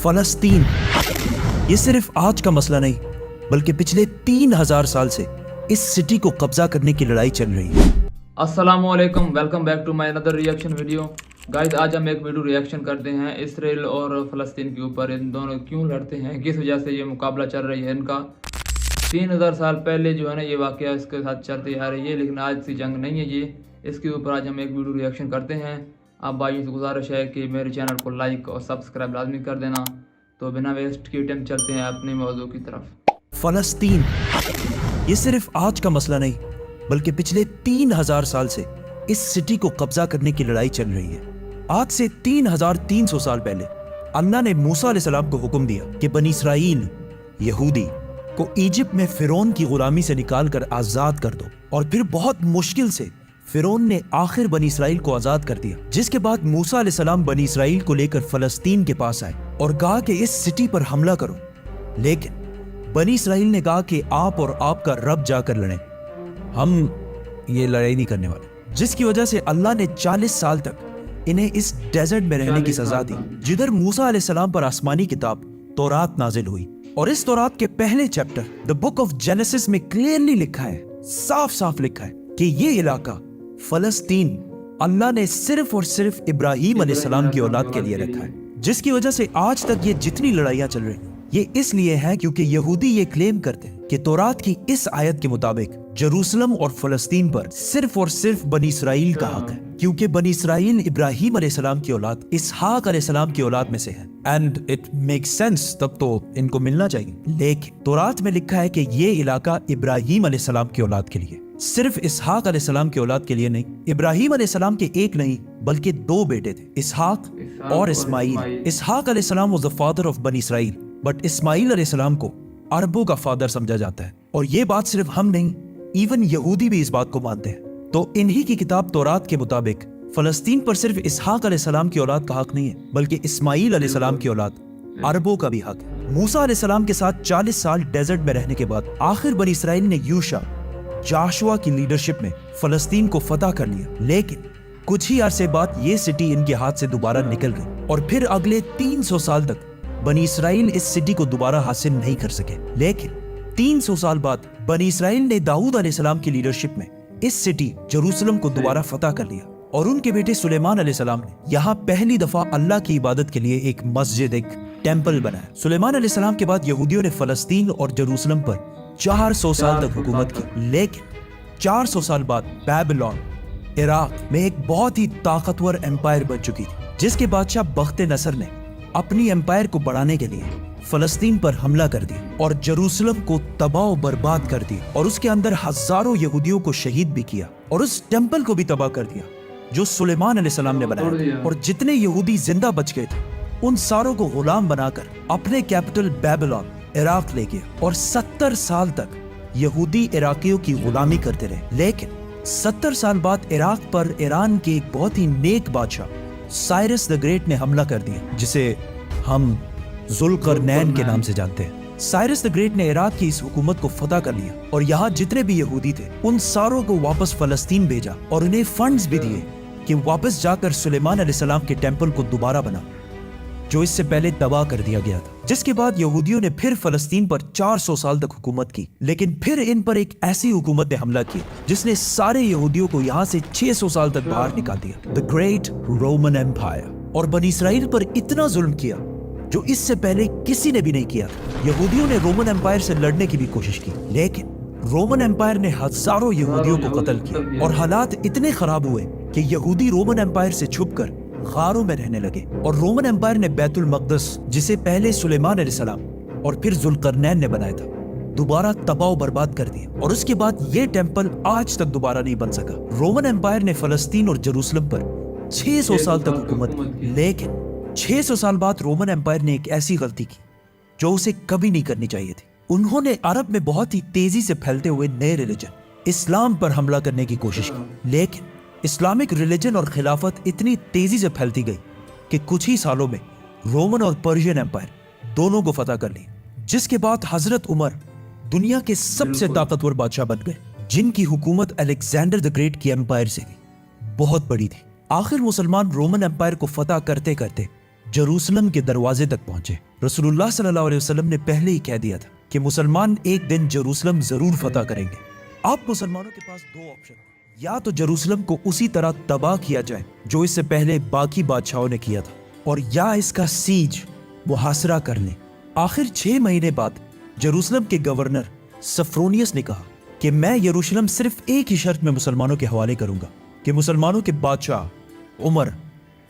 फलस्तीन ये सिर्फ आज का मसला नहीं बल्कि पिछले 3000 साल से इस सिटी को कब्जा करने की लड़ाई चल रही है। अस्सलामुअलैकुम, welcome back to my another reaction video. Guys, आज हम एक वीडियो रिएक्शन करते हैं इसराइल और फ़लस्तीन के ऊपर। इन दोनों क्यों लड़ते हैं, किस वजह से ये मुकाबला चल रही है इनका। 3000 साल पहले जो है ना ये वाक़या इसके साथ चलती आ रही है, लेकिन आज सी जंग नहीं है ये। इसके ऊपर आज हम एक वीडियो रिएक्शन करते हैं। आप भाइयों से गुजारिश है कि मेरे चैनल को लाइक और सब्सक्राइब लाजमी कर देना। तो बिना वेस्ट के टाइम चलते हैं अपने मौजू की तरफ। फलस्तीन ये सिर्फ आज का मसला नहीं बल्कि पिछले 3000 साल से इस सिटी को कब्जा करने की लड़ाई चल रही है। आज से 3300 साल पहले अल्लाह ने मूसा अलैहिस्सलाम को हुक्म दिया कि बनी इसराइल यहूदी को इजिप्ट में फिरौन की गुलामी से निकाल कर आजाद कर दो। और फिर बहुत मुश्किल से फिरौन ने आखिर बनी इसराइल को आजाद कर दिया, जिसके बाद मूसा अलैहिस्सलाम बनी इसराइल को लेकर फलस्तीन के पास आए और कहा कि इस सिटी पर हमला करो। लेकिन बनी इसराइल ने कहा कि आप और आपका रब जाकर लड़ें, हम ये लड़ाई नहीं करने वाले। जिसकी वजह से अल्लाह ने 40 साल तक इन्हें इस डेजर्ट में रहने की सजा दी, जिधर मूसा अलैहिस्सलाम पर आसमानी किताब तौरात नाजिल हुई। और इस तौरात के पहले chapter the book of genesis में क्लियरली लिखा है, साफ साफ लिखा है कि ये इलाका फलस्तीन अल्लाह ने सिर्फ और सिर्फ इब्राहीम अलैहिस्सलाम की औलाद के लिए रखा है। जिसकी वजह से आज तक ये जितनी लड़ाइयां चल रही हैं ये इसलिए है क्योंकि यहूदी ये क्लेम करते हैं कि तौरात की इस आयत के मुताबिक जेरूसलम और फलस्तीन पर सिर्फ और सिर्फ बनी इसराइल का हक है, क्योंकि बनी इसराइल इब्राहीम अलैहिस्सलाम की औलाद इसहाक अलैहिस्सलाम की औलाद में से है। एंड इट मेक्स सेंस, तब तो इनको मिलना चाहिए। लेकिन तौरात में लिखा है कि ये इलाका इब्राहीम अलैहिस्सलाम की औलाद के लिए, सिर्फ इसहाक अलैहिस्सलाम की औलाद के लिए नहीं। इब्राहीम अलैहिस्सलाम के एक नहीं बल्कि 2 बेटे थे, इसहाक और इस्माइल। इसहाक अलैहिस्सलाम वाज द फादर ऑफ बनी इसराइल, बट इस्माइल अलैहिस्सलाम को अरबों का फादर समझा जाता है। और ये बात सिर्फ हम नहीं, इवन यहूदी भी इस बात को मानते हैं। तो इन्हीं की किताब तौरात के मुताबिक फलस्तीन पर सिर्फ इसहाक अलैहिस्सलाम की औलाद का हक नहीं है बल्कि इस्माइल अलैहिस्सलाम की औलाद अरबों का भी हक है। मूसा अलैहिस्सलाम के साथ 40 साल डेजर्ट में रहने के बाद आखिर बनी इसराइल ने यूशा जाशुआ की लीडरशिप में फलस्तीन को फतह कर लिया। लेकिन कुछ ही अरसे बाद ये सिटी इनके हाथ से दोबारा निकल गई और फिर अगले 300 साल तक बनी इसराइल इस सिटी को दोबारा हासिल नहीं कर सके। लेकिन 300 साल बाद बनी इसराइल ने दाऊद अलैहिस्सलाम की लीडरशिप में इस सिटी जेरूसलम को दोबारा फतह कर लिया और उनके बेटे सुलेमान अलैहिस्सलाम ने यहाँ पहली दफा अल्लाह की इबादत के लिए एक मस्जिद, एक टेंपल बनाया। सुलेमान अलैहिस्सलाम के बाद यहूदियों ने फलस्तीन और जेरूसलम पर 400 साल तक हुकूमत की। लेकिन 400 साल बाद बेबीलोन इराक में एक बहुत ही ताकतवर एम्पायर बन चुकी थी, जिसके बादशाह बख्त नसर ने अपनी एम्पायर को बढ़ाने के लिए फलस्तीन पर हमला कर दिया और जेरूसलम को तबाह बर्बाद कर दिया और उसके अंदर हजारों यहूदियों को शहीद भी किया और उस टेंपल को भी तबाह कर दिया जो सुलेमान अलैहिस्सलाम ने बनाया। और जितने यहूदी जिंदा बच गए थे उन सारों को गुलाम बनाकर अपने कैपिटल बेबीलोन इराक ले गया और 70 साल तक यहूदी इराकियों की गुलामी करते रहे। लेकिन 70 साल बाद इराक पर ईरान के एक बहुत ही नेक बादशाह साइरस द ग्रेट ने हमला कर दिया, जिसे हम जुल्करनैन के नाम से जानते हैं। साइरस द ग्रेट ने इराक की इस हुकूमत को फतह कर लिया और यहाँ जितने भी यहूदी थे उन सारों को वापस फलस्तीन भेजा और उन्हें फंड्स भी दिए कि वापस जाकर सुलेमान अलैहिस्सलाम के टेंपल को दोबारा बना जो इससे पहले तबाह कर दिया गया था। जिसके बाद यहूदियों ने फिर फलस्तीन पर 400 साल तक हुकूमत की। लेकिन फिर इन पर एक ऐसी हुकूमत ने हमला किया जिसने सारे यहूदियों को यहाँ से 600 साल तक बाहर निकाल दिया, द ग्रेट रोमन एम्पायर। और बनी इसराइल पर इतना जुल्म किया जो इससे पहले किसी ने भी नहीं किया। यहूदियों ने रोमन एम्पायर से लड़ने की भी कोशिश की, लेकिन रोमन एम्पायर ने हजारों यहूदियों को कत्ल किया और हालात इतने खराब हुए कि यहूदी रोमन एम्पायर से छुपकर गारों में रहने लगे। और रोमन एम्पायर ने बैतुल मक़दस, जिसे पहले सुलेमान अलैहिस्सलाम और फिर जुल्करनैन ने बनाया था, दोबारा तबाह बर्बाद कर दिया और उसके बाद ये टेंपल आज तक दोबारा नहीं बन सका। रोमन एम्पायर ने फलस्तीन और जेरूसलम पर 600 साल तक हुकूमत की। लेकिन 600 साल बाद रोमन एम्पायर ने एक ऐसी गलती की जो उसे कभी नहीं करनी चाहिए थी। उन्होंने अरब में बहुत ही तेजी से फैलते हुए नए रिलीजन इस्लाम पर हमला करने की कोशिश की। लेकिन इस्लामिक रिलीजन और खिलाफत इतनी तेजी से फैलती गई कि कुछ ही सालों में रोमन और पर्शियन एम्पायर दोनों को फतह कर लिया, जिसके बाद हजरत उमर दुनिया के सबसे ताकतवर बादशाह बन गए, जिनकी हुकूमत अलेक्जेंडर द ग्रेट की एम्पायर से भी बहुत बड़ी थी। आखिर मुसलमान रोमन एम्पायर को फतह करते करते जेरूसलम के दरवाजे तक पहुंचे। رسول اللہ صلی اللہ علیہ وسلم نے پہلے ہی کہہ دیا تھا کہ مسلمان ایک دن جروسلم ضرور فتح کریں گے. اب مسلمانوں کے پاس دو آپشن، یا تو جروسلم کو اسی طرح تباہ کیا جائے جو اس سے پہلے باقی بادشاہوں نے کیا تھا، اور یا اس کا سیج محاصرہ کر لیں. آخر 6 مہینے بعد جروسلم کے گورنر سفرونیس نے کہا کہ میں یروشلم صرف ایک ہی شرط میں مسلمانوں کے حوالے کروں گا کہ مسلمانوں کے بادشاہ عمر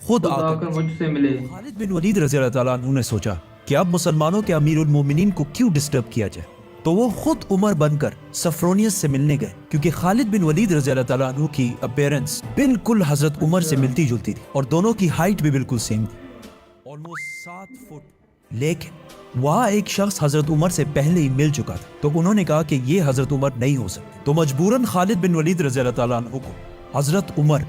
خود آ کر مجھ سے ملے. خالد بن ولید رضی اللہ تعالیٰ عنہ نے سوچا کہ اب مسلمانوں کے امیر المومنین کو کیوں ڈسٹرب کیا جائے، تو وہ خود عمر بن کر سفرونیس سے ملنے گئے، کیونکہ خالد بن ولید رضی اللہ تعالیٰ عنہ کی اپیرنس بالکل حضرت عمر سے ملتی جلتی تھی، اور دونوں کی ہائٹ بھی بالکل سیم تھی، آلموسٹ 7 فٹ. لیکن وہاں ایک شخص حضرت عمر سے پہلے ہی مل چکا تھا، تو انہوں نے کہا کہ یہ حضرت عمر نہیں ہو سکتے. تو مجبوراً خالد بن ولید رضی اللہ تعالیٰ عنہ کو حضرت عمر،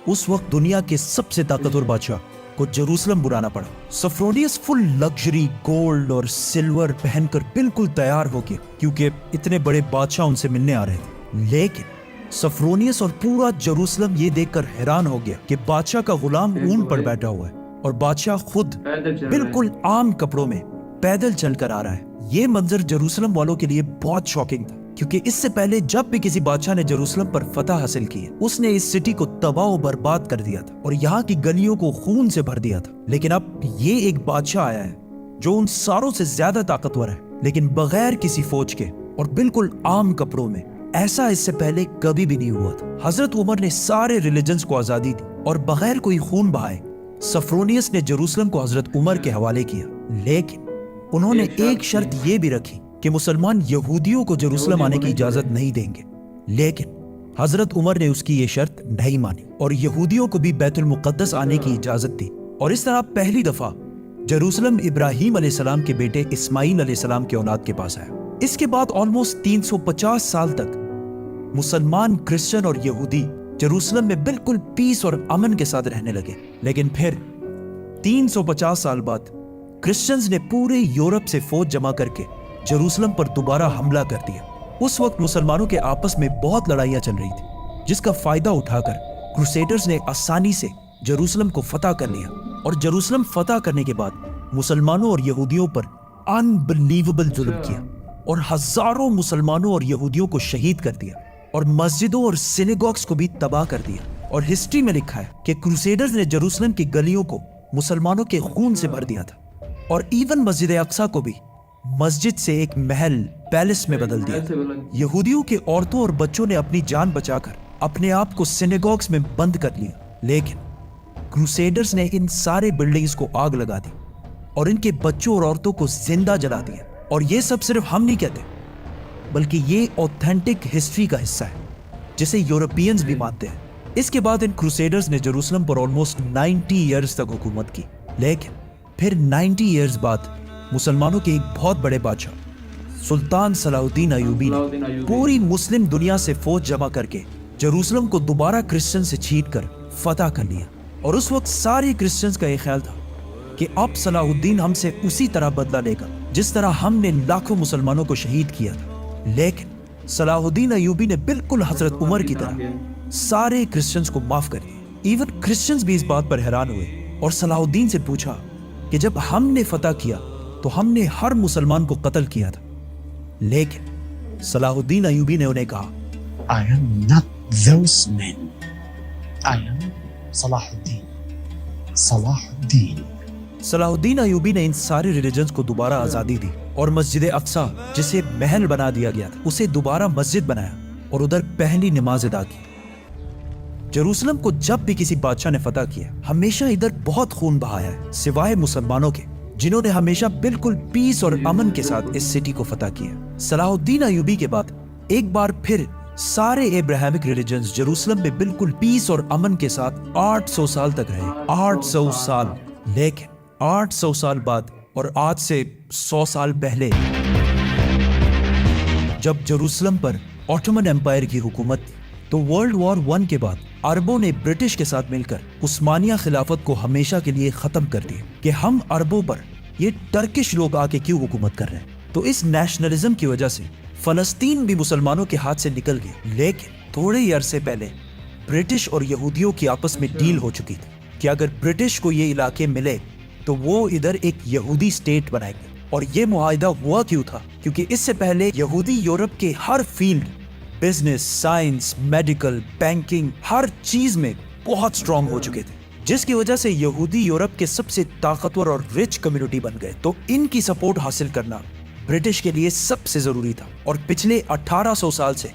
اس وقت دنیا کے سب سے طاقتور بادشاہ، کو جروسلم بلانا پڑا. سفرونیس فل لگژری گولڈ اور سلور پہن کر بالکل تیار ہو گیا، کیونکہ اتنے بڑے بادشاہ ان سے ملنے آ رہے تھے. لیکن سفرونیس اور پورا جروسلم یہ دیکھ کر حیران ہو گیا کہ بادشاہ کا غلام اونٹ پر بیٹھا ہوا ہے اور بادشاہ خود بالکل عام کپڑوں میں پیدل چل کر آ رہا ہے. یہ منظر جروسلم والوں کے لیے بہت شاکنگ تھا، کیونکہ اس سے پہلے جب بھی کسی بادشاہ نے جروسلم پر فتح حاصل کی، اس نے اس سٹی کو تباہ و برباد کر دیا تھا اور یہاں کی گلیوں کو خون سے بھر دیا تھا. لیکن اب یہ ایک بادشاہ آیا ہے جو ان ساروں سے زیادہ طاقتور ہے، لیکن بغیر کسی فوج کے اور بالکل عام کپڑوں میں. ایسا اس سے پہلے کبھی بھی نہیں ہوا تھا. حضرت عمر نے سارے ریلیجنز کو آزادی دی اور بغیر کوئی خون بہائے سفرونیس نے جروسلم کو حضرت عمر کے حوالے کیا. لیکن انہوں نے ایک شرط یہ بھی رکھی کہ مسلمان یہودیوں کو جروسلم آنے کی اجازت نہیں دیں گے. لیکن حضرت عمر نے اس کی یہ شرط نہیں مانی اور یہودیوں کو بھی بیت المقدس آنے کی اجازت دی. اور اس طرح پہلی دفعہ جروسلم ابراہیم علیہ السلام کے بیٹے اسماعیل علیہ السلام کے اولاد کے پاس آیا. اس کے بعد آلموسٹ 350 سال تک مسلمان، کرسچن اور یہودی جروسلم میں بالکل پیس اور امن کے ساتھ رہنے لگے. لیکن پھر 350 سال بعد کرسچنز نے پورے یورپ سے فوج جمع کر کے جروسلم پر دوبارہ حملہ کر دیا. اس وقت مسلمانوں کے آپس میں بہت لڑائیاں چل رہی تھی، جس کا فائدہ اٹھا کر کروسیڈرز نے آسانی سے جروسلم کو فتح کر لیا. اور جروسلم فتح کرنے کے بعد مسلمانوں اور یہودیوں پر انبلیویبل ظلم کیا اور ہزاروں مسلمانوں اور یہودیوں کو شہید کر دیا اور مسجدوں اور سینیگوگز کو بھی تباہ کر دیا. اور ہسٹری میں لکھا ہے کہ کروسیڈرز نے جروسلم کی گلیوں کو مسلمانوں کے خون سے بھر دیا تھا اور ایون مسجد اقصی کو بھی مسجد سے ایک محل، پیلس میں بدل دیا. یہودیوں کے عورتوں اور بچوں نے اپنی جان بچا کر اپنے آپ کو سینیگوگز میں بند کر لیا. لیکن کروسیڈرز نے ان سارے بلڈنگز کو آگ لگا دی اور ان کے بچوں اور عورتوں کو زندہ جلا دیا. اور یہ سب صرف ہم نہیں کہتے، بلکہ یہ اوتھینٹک ہسٹری کا حصہ ہے جسے یورپینز بھی مانتے ہیں. اس کے بعد ان کروسیڈرز نے جروسلم پر آلموسٹ 90 ایئرز تک حکومت کی. لیکن پھر 90 ایئرز بعد مسلمانوں کے ایک بہت بڑے بادشاہ سلطان صلاح الدین ایوبی نے پوری مسلم دنیا سے فوج جمع کر کے جروسلم کو دوبارہ کرسچن سے چھین کر فتح کر لیا. اور اس وقت سارے کرسچنز کا یہ خیال تھا کہ اب صلاح الدین ہم سے اسی طرح بدلہ لے گا جس طرح ہم نے لاکھوں مسلمانوں کو شہید کیا تھا. لیکن صلاح الدین ایوبی نے بالکل حضرت عمر کی طرح سارے کرسچنز کو معاف کر دیا. ایون کرسچنز بھی اس بات پر حیران ہوئے اور صلاح الدین سے پوچھا کہ جب ہم نے فتح کیا تو ہم نے ہر مسلمان کو قتل کیا تھا. لیکن صلاح الدین ایوبی نے انہیں کہا I am not those men. I am صلاح الدین. صلاح الدین. صلاح الدین ایوبی نے ان سارے ریلیجنز کو دوبارہ آزادی دی اور مسجد اقصی جسے محل بنا دیا گیا تھا اسے دوبارہ مسجد بنایا اور ادھر پہلی نماز ادا کی. جروسلم کو جب بھی کسی بادشاہ نے فتح کیا ہمیشہ ادھر بہت خون بہایا ہے، سوائے مسلمانوں کے جنہوں نے ہمیشہ بالکل پیس اور امن کے ساتھ اس سٹی کو فتح کیا. صلاح الدین ایوبی کے بعد ایک بار پھر سارے ابراہیمک ریلیجنز جروسلم میں بالکل پیس اور امن کے ساتھ 800 سال تک رہے. 800 سال. لیکن 800 سال بعد اور آج سے 100 سال پہلے جب جروسلم پر آٹومن ایمپائر کی حکومت تھی تو ورلڈ وار 1 کے بعد عربوں نے برٹش کے ساتھ مل کر عثمانیہ خلافت کو ہمیشہ کے لیے ختم کر دیا کہ ہم عربوں پر یہ ٹرکش لوگ آ کے کیوں حکومت کر رہے ہیں. تو اس نیشنلزم کی وجہ سے فلسطین بھی مسلمانوں کے ہاتھ سے نکل گئے. لیکن تھوڑے ہی عرصے پہلے برٹش اور یہودیوں کی آپس میں ڈیل ہو چکی تھی کہ اگر برٹش کو یہ علاقے ملے तो वो इधर एक यहूदी स्टेट बनाएंगे। और ये मुआहिदा हुआ क्यों था? क्योंकि इससे पहले यहूदी यूरोप के हर field, business, science, medical, banking, हर चीज में बहुत स्ट्रांग हो चुके थे, जिसकी वजह से यहूदी यूरोप के सबसे ताकतवर और रिच कम्युनिटी बन गए। तो इनकी सपोर्ट हासिल करना ब्रिटिश के लिए सबसे जरूरी था। और पिछले 1800 साल से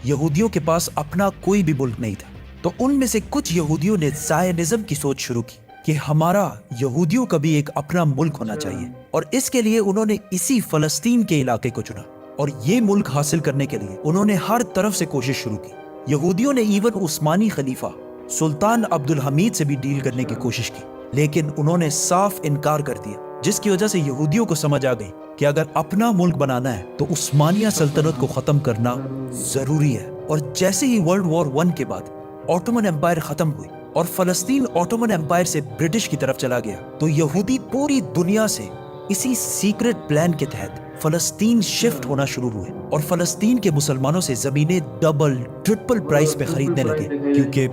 यहूदियों के पास अपना कोई भी मुल्क नहीं था। तो उनमें से कुछ यहूदियों ने ज़ायनिज़्म की सोच शुरू की कि हमारा यहूदियों का भी एक अपना मुल्क होना चाहिए। और इसके लिए उन्होंने इसी फलस्तीन के इलाके को चुना। और ये मुल्क हासिल करने के लिए उन्होंने हर तरफ से कोशिश शुरू की। यहूदियों ने इवन उस्मानी खलीफा सुल्तान अब्दुल हमीद से भी डील करने की कोशिश की, लेकिन उन्होंने साफ इनकार कर दिया, जिसकी वजह से यहूदियों को समझ आ गई कि अगर अपना मुल्क बनाना है तो उस्मानिया सल्तनत को खत्म करना जरूरी है। और जैसे ही वर्ल्ड वॉर 1 के बाद ऑटोमन एम्पायर खत्म हुई और फलस्तीन ऑटोमन एम्पायर से ब्रिटिश की तरफ चला गया, तो यहूदी पूरी दुनिया से इसी सीक्रेट प्लान के तहत फलस्तीन शिफ्ट होना शुरू हुए और फलस्तीन के मुसलमानों से जमीनें डबल ट्रिपल प्राइस पे खरीदने लगे, क्योंकि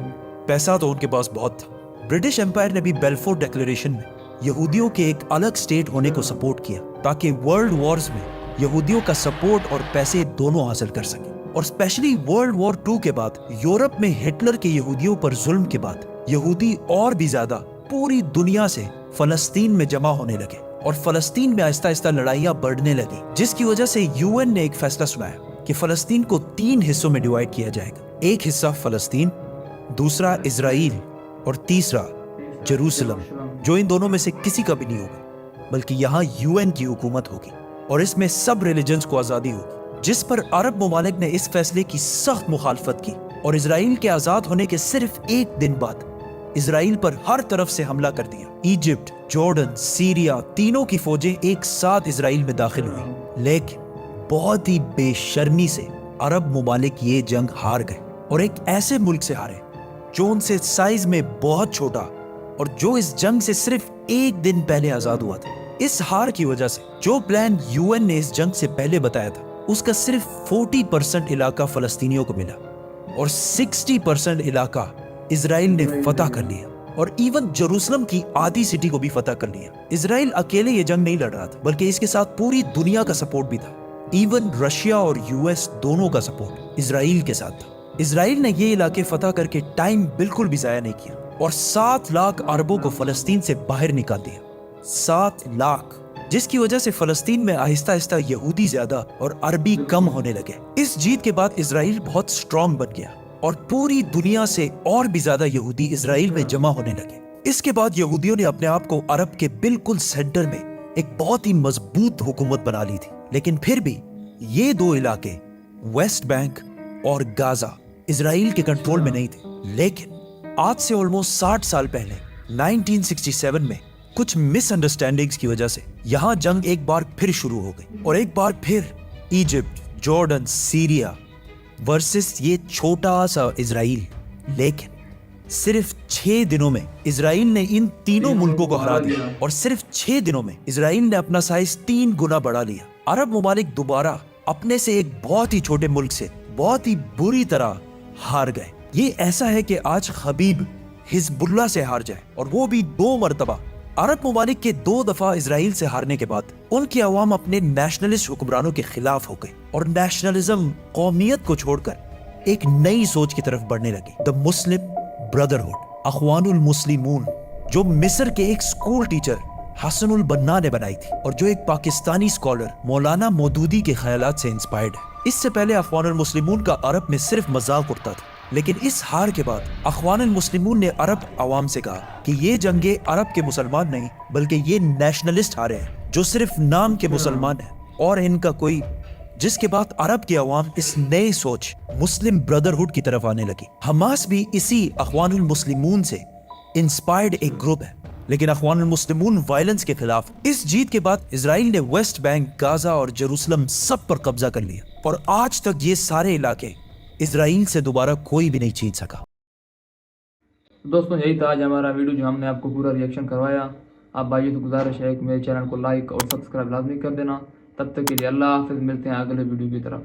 पैसा तो उनके पास बहुत था। ब्रिटिश एम्पायर ने भी बेल्फोर डिक्लेरेशन में यहूदियों के एक अलग स्टेट होने को सपोर्ट किया, ताकि वर्ल्ड वॉर्स में यहूदियों का सपोर्ट और पैसे दोनों हासिल कर सके। और स्पेशली वर्ल्ड वॉर 2 के बाद यूरोप में हिटलर के यहूदियों पर जुल्म के बाद यहूदी और भी ज्यादा पूरी दुनिया से फलस्तीन में जमा होने लगे और फलस्तीन में आहिस्ता आहिस्ता लड़ाइयां बढ़ने लगी, जिसकी वजह से यूएन ने एक फैसला सुनाया कि फलस्तीन को 3 हिस्सों में डिवाइड किया जाएगा। एक हिस्सा फलस्तीन, दूसरा इजराइल और तीसरा जेरूसलम, जो इन दोनों में से किसी का भी नहीं होगा, बल्कि यहाँ यूएन की हुकूमत होगी और इसमें सब रिलीजन्स को आज़ादी होगी। जिस पर अरब ममालिक ने इस फैसले की सख्त मुखालफत की और इजराइल के आज़ाद होने के सिर्फ एक दिन बाद इजराइल पर हर तरफ से हमला कर दिया। इजिप्ट, जॉर्डन, सीरिया, तीनों की फौजें एक साथ इजराइल में दाखिल हुई, लेकिन बहुत ही बेशर्मी से अरब ममालिक ये जंग हार गए और एक ऐसे मुल्क से हारे जो उनसे साइज में बहुत छोटा और जो इस जंग से सिर्फ एक दिन पहले आजाद हुआ था। इस हार की वजह से जो प्लान यूएन ने इस जंग से पहले बताया था, उसका सिर्फ 40% इलाका फलस्तीनियों को मिला और 60% इलाका इजराइल ने फतह कर लिया और इवन जेरूसलम की आधी सिटी को भी फतह कर लिया। इजराइल अकेले ये जंग नहीं लड़ रहा था, बल्कि इसके साथ पूरी दुनिया का सपोर्ट भी था। इवन रशिया और यूएस दोनों का सपोर्ट इजराइल के साथ था। इजराइल ने ये इलाके फतह करके टाइम बिल्कुल भी जाया नहीं किया और 7 लाख अरबों को फलस्तीन से बाहर निकाल दिया। 7 लाख, जिसकी वजह से फलस्तीन में आहिस्ता आहिस्ता यहूदी ज्यादा और अरबी कम होने लगे। इस जीत के बाद इजराइल बहुत स्ट्रांग बन गया और पूरी दुनिया से और भी ज्यादा यहूदी इजराइल में जमा होने लगे। इसके बाद यहूदियों ने अपने आप को अरब के बिल्कुल सेंटर में एक बहुत ही मजबूत हुकूमत बना ली थी। लेकिन फिर भी ये 2 इलाके, वेस्ट बैंक और गाजा, इजराइल के कंट्रोल में नहीं थे। लेकिन आज से ऑलमोस्ट 60 साल पहले 1967 में कुछ मिसअंडरस्टैंडिंग्स की वजह से यहाँ जंग एक बार फिर शुरू हो गई और एक बार फिर इजिप्ट, जॉर्डन, सीरिया वर्सेस ये छोटा सा इजराइल। लेकिन सिर्फ 6 दिनों में इजराइल ने इन तीनों मुल्कों को हरा दिया और सिर्फ 6 दिनों में इजराइल ने अपना साइज 3 गुना बढ़ा लिया। अरब ममालिक दोबारा अपने से एक बहुत ही छोटे मुल्क से बहुत ही बुरी तरह हार गए। ये ऐसा है कि आज खबीब हिजबुल्लाह से हार जाए और वो भी 2 मरतबा। अरब ममालिक के 2 दफा इजराइल से हारने के बाद उनकी अवाम अपने नेशनलिस्ट हुक्मरानों के खिलाफ हो गई और नेशनलिज्म, कौमियत को छोड़कर एक नई सोच की तरफ बढ़ने लगी। द मुस्लिम ब्रदरहुड, अखवानुल मुस्लिमून, जो मिस्र के एक स्कूल टीचर हसनुल बन्ना ने बनाई थी और जो एक पाकिस्तानी स्कॉलर मौलाना मौदूदी के ख्यालात से इंस्पायर्ड है। इससे पहले अखवानुल मुस्लिमून का अरब में सिर्फ मजाक उड़ता था, लेकिन इस हार के बाद अखवानुल मुस्लिमून ने अरब अवाम से कहा कि ये जंगे अरब के मुसलमान नहीं, बल्कि ये नेशनलिस्ट हारे हैं जो सिर्फ नाम के मुसलमान हैं और इनका कोई। जिसके बाद अरब की अवाम इस नई सोच मुस्लिम ब्रदरहुड की तरफ आने लगी। हमास भी इसी अखवानुल मुस्लिमून से इंस्पायर्ड एक ग्रुप है, लेकिन अखवानुल मुस्लिमून वायलेंस के खिलाफ। इस जीत के बाद इजराइल ने वेस्ट बैंक, गाजा और जेरूसलम सब पर कब्जा कर लिया और आज तक ये सारे इलाके इजराइल से दोबारा कोई भी नहीं छीन सका। दोस्तों, यही था आज हमारा वीडियो जो हमने आपको पूरा रिएक्शन करवाया। आप भाइयों से गुजारिश है कि मेरे चैनल को लाइक और सब्सक्राइब लाजमी कर देना। तब तक के लिए अल्लाह हाफिज़, मिलते हैं अगले वीडियो की तरफ।